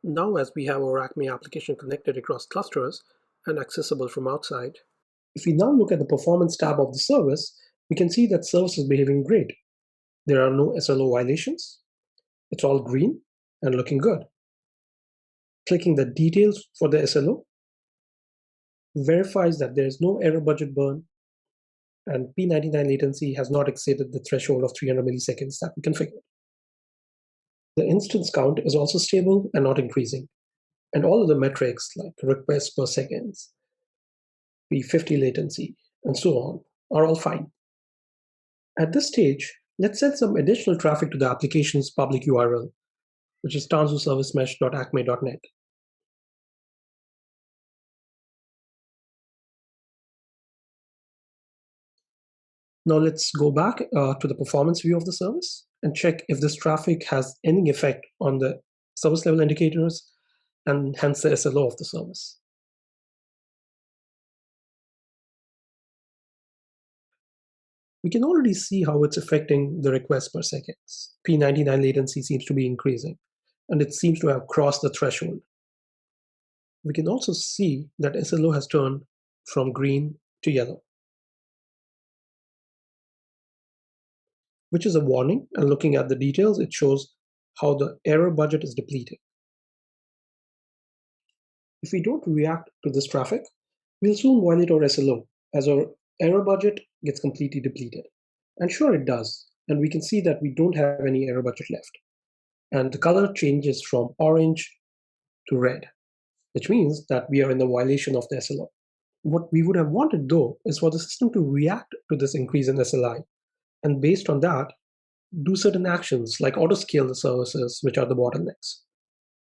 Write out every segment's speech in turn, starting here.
Now, as we have our Acme application connected across clusters and accessible from outside, if we now look at the performance tab of the service, we can see that service is behaving great. There are no SLO violations. It's all green and looking good. Clicking the details for the SLO verifies that there is no error budget burn and P99 latency has not exceeded the threshold of 300 milliseconds that we configured. The instance count is also stable and not increasing. And all of the metrics like requests per seconds, P50 latency, and so on are all fine. At this stage, let's send some additional traffic to the application's public URL, which is tanzuservicemesh.acme.net. Now let's go back to the performance view of the service and check if this traffic has any effect on the service level indicators and hence the SLO of the service. We can already see how it's affecting the request per seconds. P99 latency seems to be increasing, and it seems to have crossed the threshold. We can also see that SLO has turned from green to yellow, which is a warning, and looking at the details, it shows how the error budget is depleting. If we don't react to this traffic, we'll soon violate our SLO as our error budget gets completely depleted. And sure it does, and we can see that we don't have any error budget left. And the color changes from orange to red, which means that we are in the violation of the SLO. What we would have wanted, though, is for the system to react to this increase in SLI, and based on that, do certain actions like autoscale the services, which are the bottlenecks,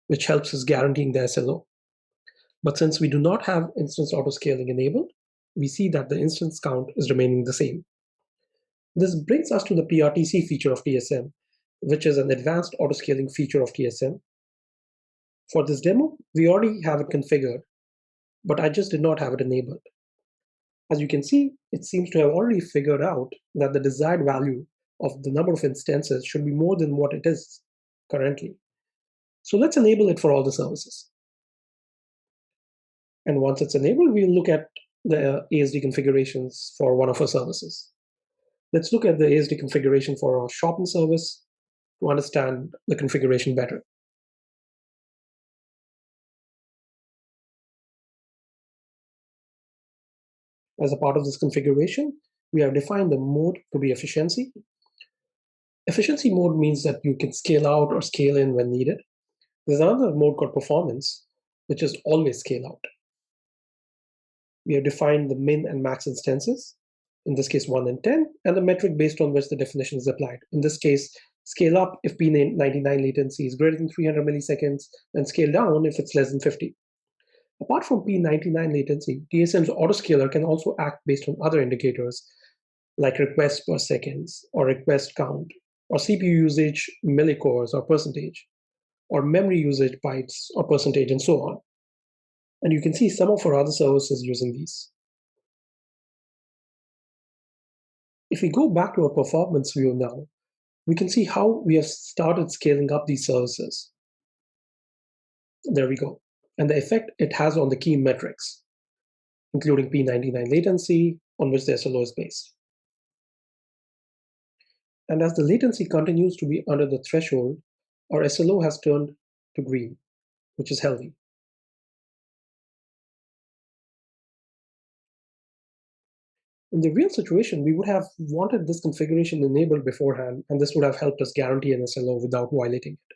which helps us guaranteeing the SLO. But since we do not have instance autoscaling enabled, we see that the instance count is remaining the same. This brings us to the PRTC feature of TSM, which is an advanced autoscaling feature of TSM. For this demo, we already have it configured, but I just did not have it enabled. As you can see, it seems to have already figured out that the desired value of the number of instances should be more than what it is currently. So let's enable it for all the services. And once it's enabled, we'll look at the ASD configurations for one of our services. Let's look at the ASD configuration for our shopping service to understand the configuration better. As a part of this configuration, we have defined the mode to be efficiency. Efficiency mode means that you can scale out or scale in when needed. There's another mode called performance, which is always scale out. We have defined the min and max instances, in this case 1 and 10, and the metric based on which the definition is applied. In this case, scale up if P99 latency is greater than 300 milliseconds, and scale down if it's less than 50. Apart from P99 latency, TSM's autoscaler can also act based on other indicators like requests per seconds, or request count, or CPU usage millicores or percentage, or memory usage bytes or percentage, and so on. And you can see some of our other services using these. If we go back to our performance view now, we can see how we have started scaling up these services. There we go. And the effect it has on the key metrics, including P99 latency, on which the SLO is based. And as the latency continues to be under the threshold, our SLO has turned to green, which is healthy. In the real situation, we would have wanted this configuration enabled beforehand, and this would have helped us guarantee an SLO without violating it.